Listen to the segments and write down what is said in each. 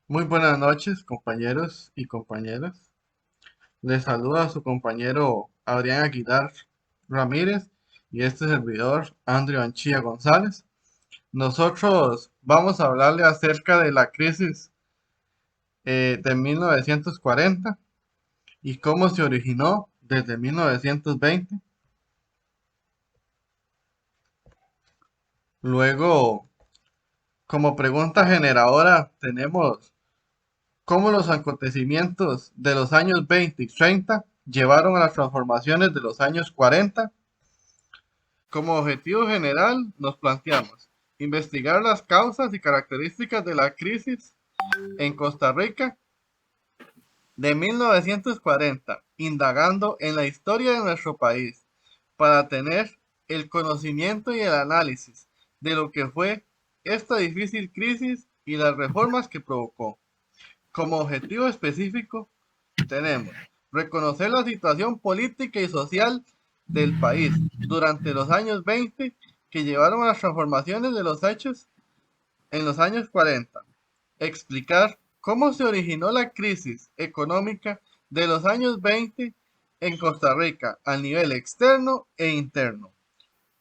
Muy buenas noches, compañeros y compañeras. Les saluda a su compañero Adrián Aguilar Ramírez y este servidor, Andrew Anchía González. Nosotros vamos a hablarle acerca de la crisis de 1940 y cómo se originó desde 1920. Luego, como pregunta generadora, tenemos cómo los acontecimientos de los años 20 y 30 llevaron a las transformaciones de los años 40. Como objetivo general, nos planteamos investigar las causas y características de la crisis en Costa Rica de 1940, indagando en la historia de nuestro país para tener el conocimiento y el análisis de lo que fue esta difícil crisis y las reformas que provocó. Como objetivo específico, tenemos reconocer la situación política y social del país durante los años 20 que llevaron a las transformaciones de los hechos en los años 40. Explicar cómo se originó la crisis económica de los años 20 en Costa Rica a nivel externo e interno.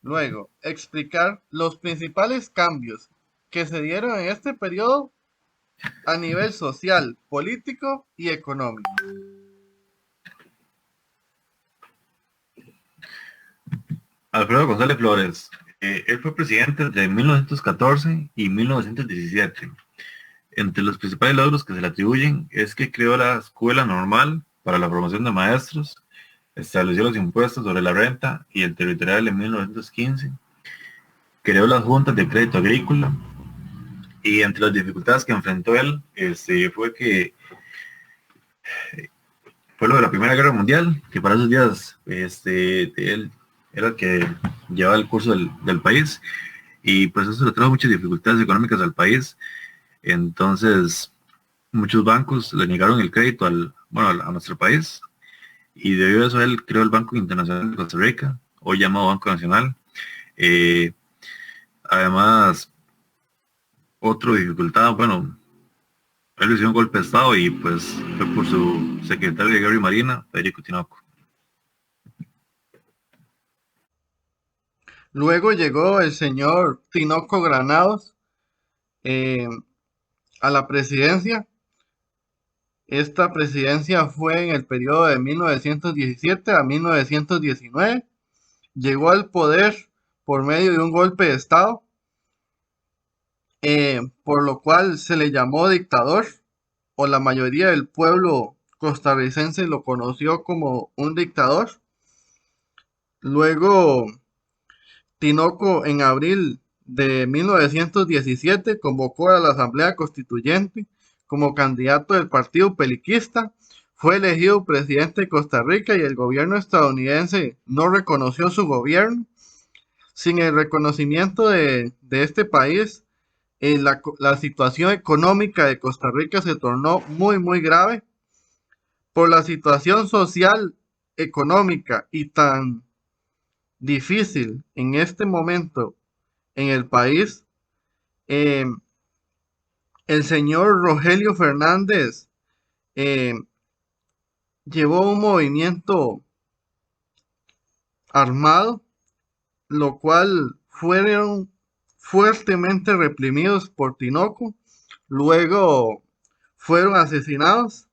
Luego, explicar los principales cambios que se dieron en este periodo a nivel social, político y económico. Alfredo González Flores. Él fue presidente entre 1914 y 1917. Entre los principales logros que se le atribuyen es que creó la Escuela Normal para la formación de maestros, estableció los impuestos sobre la renta y el territorial en 1915, creó las juntas de crédito agrícola y entre las dificultades que enfrentó él fue que fue lo de la Primera Guerra Mundial, que para esos días él era el que llevaba el curso del país y pues eso le trajo muchas dificultades económicas al país. Entonces muchos bancos le negaron el crédito a nuestro país y debido a eso él creó el Banco Internacional de Costa Rica, hoy llamado Banco Nacional. Eh, Además, otra dificultad, bueno, él recibió un golpe de Estado y pues fue por su secretario de Guerra y Marina, Federico Tinoco. Luego llegó el señor Tinoco Granados eh, a la presidencia. Esta presidencia fue en el periodo de 1917 a 1919. Llegó al poder por medio de un golpe de Estado, por lo cual se le llamó dictador, o la mayoría del pueblo costarricense lo conoció como un dictador. Luego, Tinoco en abril de 1917 convocó a la Asamblea Constituyente como candidato del Partido Peliquista. Fue elegido presidente de Costa Rica y el gobierno estadounidense no reconoció su gobierno. Sin el reconocimiento de este país, la situación económica de Costa Rica se tornó muy grave por la situación social, económica y tan difícil en este momento en el país. eh, el señor Rogelio Fernández eh, llevó un movimiento armado, lo cual fueron fuertemente reprimidos por Tinoco. Luego fueron asesinados,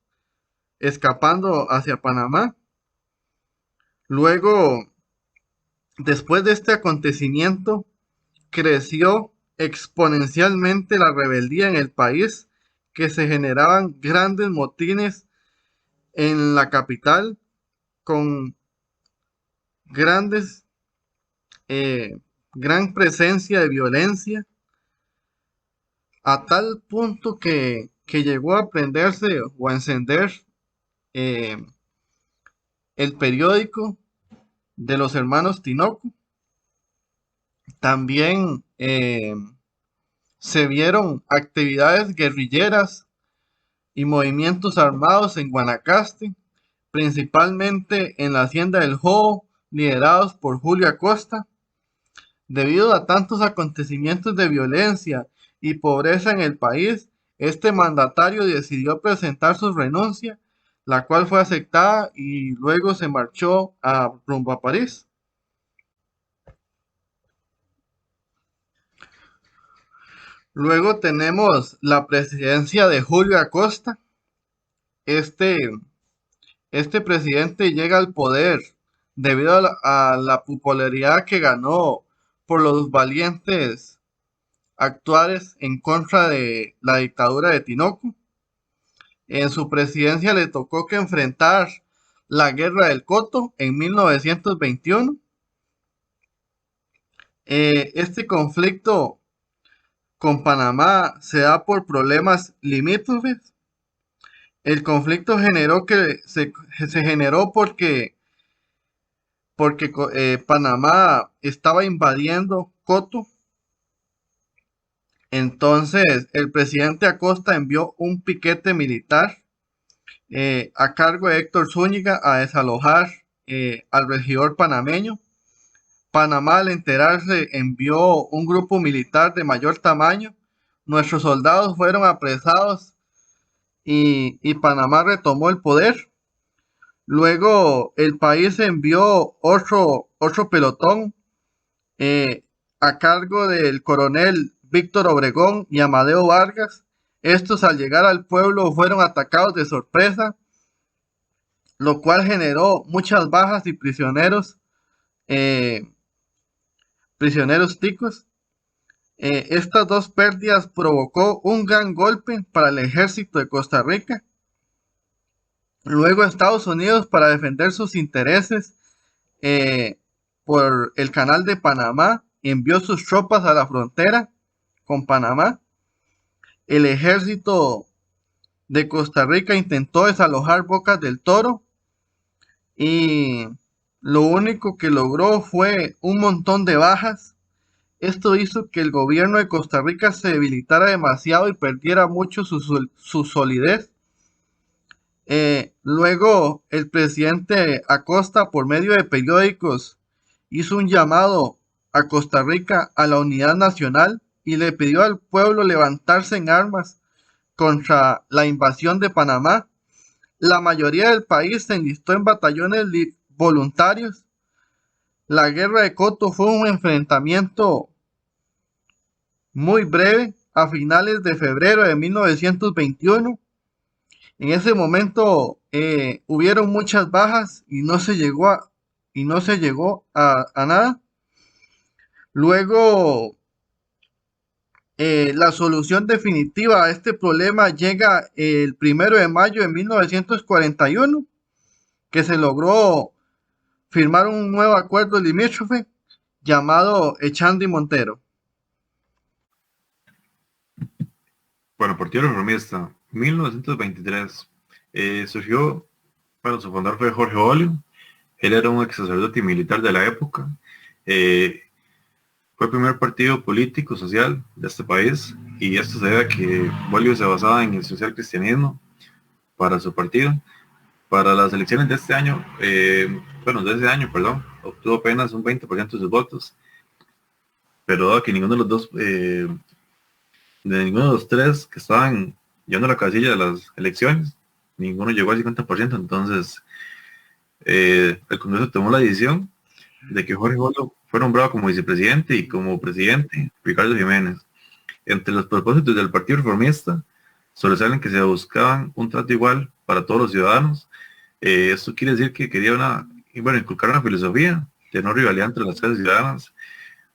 escapando hacia Panamá. Luego, después de este acontecimiento, creció exponencialmente la rebeldía en el país, que se generaban grandes motines en la capital con grandes, eh, gran presencia de violencia, a tal punto que llegó a prenderse o a encender eh, el periódico de los hermanos Tinoco. También se vieron actividades guerrilleras y movimientos armados en Guanacaste, principalmente en la hacienda del Jobo, liderados por Julio Acosta. Debido a tantos acontecimientos de violencia y pobreza en el país, Este mandatario decidió presentar su renuncia, la cual fue aceptada y luego se marchó rumbo a París. Luego tenemos la presidencia de Julio Acosta. Este, este presidente llega al poder debido a la popularidad que ganó por los valientes actuales en contra de la dictadura de Tinoco. En su presidencia le tocó que enfrentar la guerra del Coto en 1921. Este conflicto con Panamá se da por problemas limítrofes. El conflicto se generó porque Panamá estaba invadiendo Coto. Entonces el presidente Acosta envió un piquete militar a cargo de Héctor Zúñiga a desalojar al regidor panameño. Panamá, al enterarse, envió un grupo militar de mayor tamaño. Nuestros soldados fueron apresados y Panamá retomó el poder. Luego el país envió otro pelotón a cargo del coronel Víctor Obregón y Amadeo Vargas. Estos, al llegar al pueblo, fueron atacados de sorpresa, lo cual generó muchas bajas y eh, prisioneros ticos. Estas dos pérdidas provocó un gran golpe para el ejército de Costa Rica. Luego Estados Unidos, para defender sus intereses eh, por el canal de Panamá, envió sus tropas a la frontera con Panamá. El ejército de Costa Rica intentó desalojar Bocas del Toro y lo único que logró fue un montón de bajas. Esto hizo que el gobierno de Costa Rica se debilitara demasiado y perdiera mucho su solidez. Luego el presidente Acosta, por medio de periódicos, hizo un llamado a Costa Rica a la unidad nacional y le pidió al pueblo levantarse en armas contra la invasión de Panamá. La mayoría del país se enlistó en batallones voluntarios. La guerra de Coto fue un enfrentamiento muy breve a finales de febrero de 1921. En ese momento hubieron muchas bajas y no se llegó a nada. Luego la solución definitiva a este problema llega el 1 de mayo de 1941, que se logró firmar un nuevo acuerdo limítrofe llamado Echandi Montero. Bueno, Partido Reformista, 1923. Surgió, bueno, su fundador fue Jorge Bolio. Él era un ex sacerdote militar de la época. Fue el primer partido político social de este país, y esto se debe a que Bolio se basaba en el social cristianismo para su partido. Para las elecciones de este año, de ese año, obtuvo apenas un 20% de sus votos, pero dado que ninguno de los dos, de ninguno de los tres que estaban llevando la casilla de las elecciones, ninguno llegó al 50%, entonces el Congreso tomó la decisión de que Jorge Bolio fue nombrado como vicepresidente y como presidente Ricardo Jiménez. Entre los propósitos del Partido Reformista sobresalen que se buscaban un trato igual para todos los ciudadanos. Esto quiere decir que quería inculcar una filosofía de no rivalidad entre las clases ciudadanas,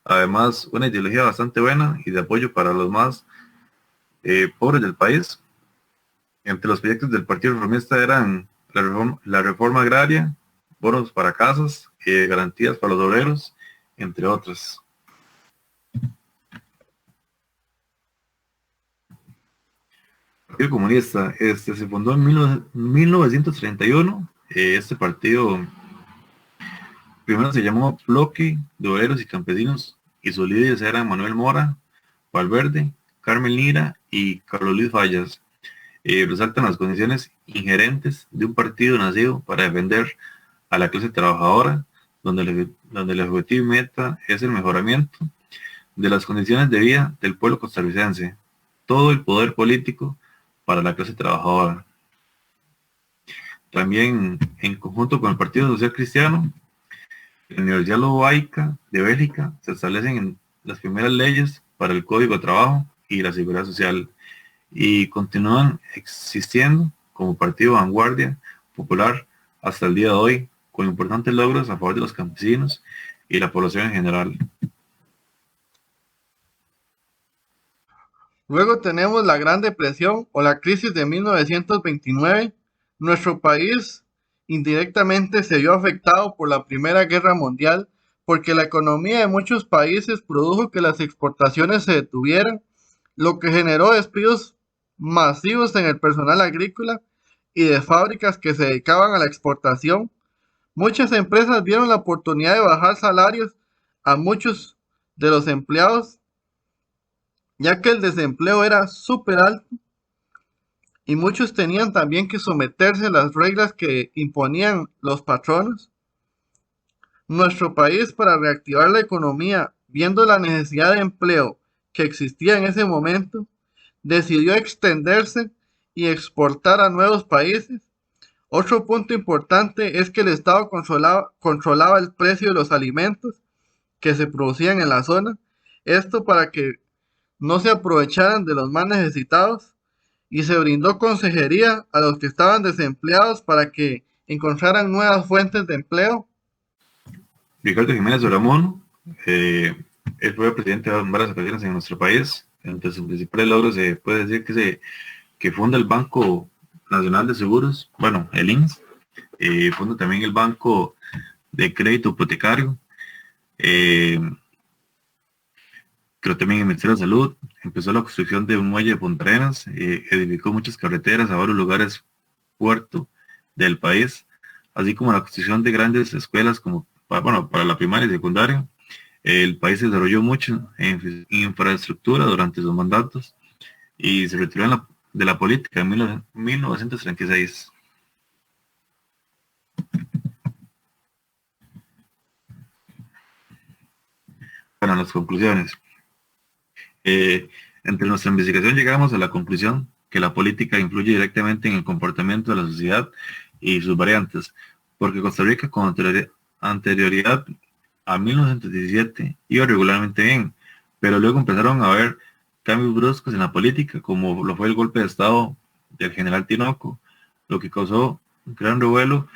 además una ideología bastante buena y de apoyo para los más pobres del país. Entre los proyectos del Partido Reformista eran la reforma agraria, bonos para casas, garantías para los obreros, entre otras. El Partido Comunista se fundó en 1931. Este partido primero se llamó Bloque de Obreros y Campesinos, y sus líderes eran Manuel Mora Valverde, Carmen Lira y Carlos Luis Fallas. Resaltan las condiciones inherentes de un partido nacido para defender a la clase trabajadora, donde el objetivo y meta es el mejoramiento de las condiciones de vida del pueblo costarricense. todo el poder político para la clase trabajadora. También, en conjunto con el Partido Social Cristiano, la Universidad Lobaica de Bélgica se establecen las primeras leyes para el Código de Trabajo y la Seguridad Social y continúan existiendo como partido vanguardia popular hasta el día de hoy, con importantes logros a favor de los campesinos y la población en general. Luego tenemos la Gran Depresión o la crisis de 1929. Nuestro país indirectamente se vio afectado por la Primera Guerra Mundial porque la economía de muchos países produjo que las exportaciones se detuvieran, lo que generó despidos masivos en el personal agrícola y de fábricas que se dedicaban a la exportación. Muchas empresas vieron la oportunidad de bajar salarios a muchos de los empleados, ya que el desempleo era súper alto y muchos tenían también que someterse a las reglas que imponían los patronos. Nuestro país, para reactivar la economía, viendo la necesidad de empleo que existía en ese momento, decidió extenderse y exportar a nuevos países. Otro punto importante es que el Estado controlaba el precio de los alimentos que se producían en la zona, esto para que no se aprovecharan de los más necesitados, y se brindó consejería a los que estaban desempleados para que encontraran nuevas fuentes de empleo. Ricardo Jiménez Oramón, él fue presidente en varias ocasiones en nuestro país. Entre sus principales logros se puede decir que funda el Banco Nacional de Seguros, bueno, el INSS, funda también el Banco de Crédito Hipotecario, creo también en el Ministerio de Salud, empezó la construcción de un muelle de Punta Arenas, edificó muchas carreteras a varios lugares puerto del país, así como la construcción de grandes escuelas como para la primaria y secundaria. El país se desarrolló mucho en infraestructura durante sus mandatos y se retiró de la política en 1936. Bueno, las conclusiones. Eh, Entre nuestra investigación llegamos a la conclusión que la política influye directamente en el comportamiento de la sociedad y sus variantes, porque Costa Rica con anterioridad a 1917 iba regularmente bien, pero luego empezaron a haber cambios bruscos en la política, como lo fue el golpe de Estado del general Tinoco, lo que causó un gran revuelo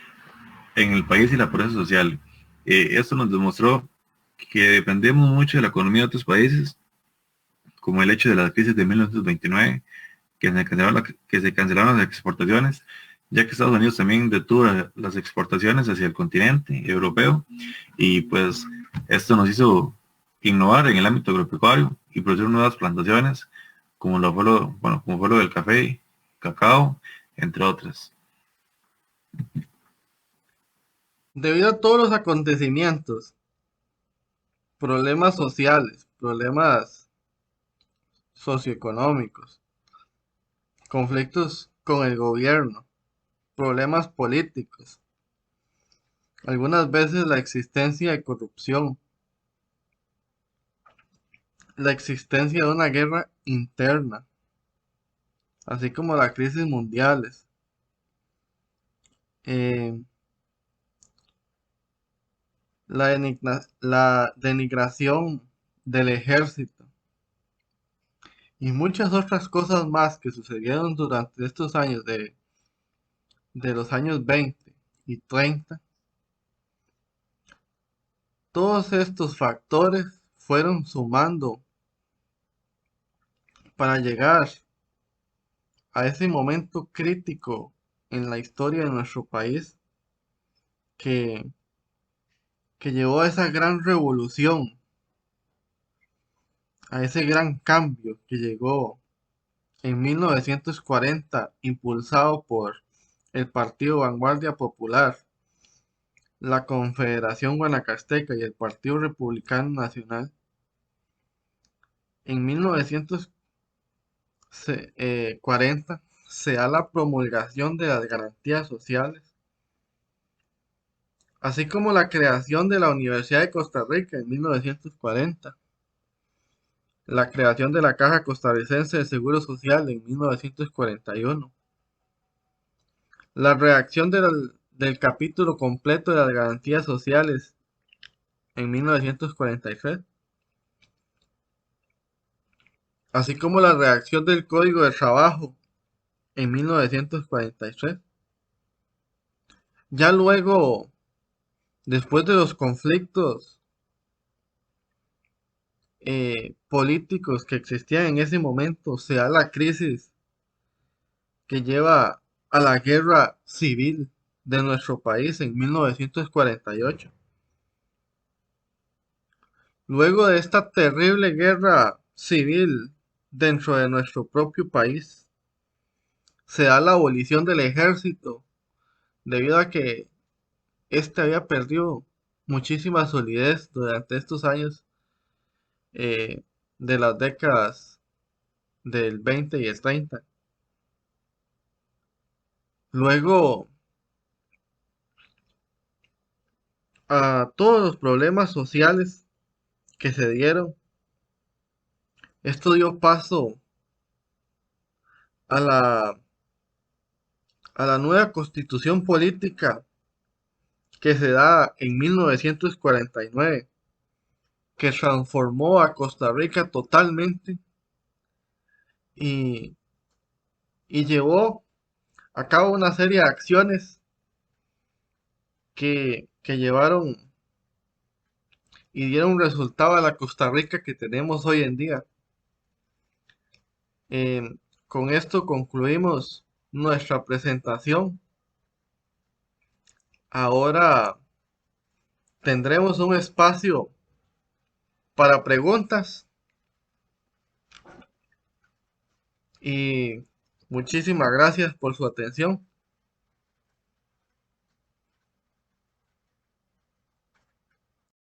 en el país y la pobreza social. Esto nos demostró que dependemos mucho de la economía de otros países, como el hecho de la crisis de 1929, que se cancelaron las exportaciones, ya que Estados Unidos también detuvo las exportaciones hacia el continente europeo, y pues esto nos hizo innovar en el ámbito agropecuario y producir nuevas plantaciones, como fue lo del café, cacao, entre otras. Debido a todos los acontecimientos, problemas sociales, problemas socioeconómicos, conflictos con el gobierno, problemas políticos, algunas veces la existencia de corrupción, la existencia de una guerra interna, así como las crisis mundiales, eh, la denigración del ejército y muchas otras cosas más que sucedieron durante estos años de los años 20 y 30. Todos estos factores fueron sumando para llegar a ese momento crítico en la historia de nuestro país que, que llevó a esa gran revolución, a ese gran cambio que llegó en 1940, impulsado por el Partido Vanguardia Popular, la Confederación Guanacasteca y el Partido Republicano Nacional. En 1940 se da la promulgación de las garantías sociales, así como la creación de la Universidad de Costa Rica en 1940. la creación de la Caja Costarricense de Seguro Social en 1941, la redacción del capítulo completo de las garantías sociales en 1943, así como la redacción del Código de Trabajo en 1943. Ya luego, después de los conflictos políticos que existían en ese momento, se da la crisis que lleva a la guerra civil de nuestro país en 1948. Luego de esta terrible guerra civil dentro de nuestro propio país, se da la abolición del ejército debido a que este había perdido muchísima solidez durante estos años eh, de las décadas del 20 y el 30. Luego, a todos los problemas sociales que se dieron, esto dio paso a la nueva constitución política que se da en 1949, que transformó a Costa Rica totalmente y, y llevó a cabo una serie de acciones que llevaron y dieron resultado a la Costa Rica que tenemos hoy en día. Eh, con esto concluimos nuestra presentación. Ahora tendremos un espacio para preguntas y muchísimas gracias por su atención.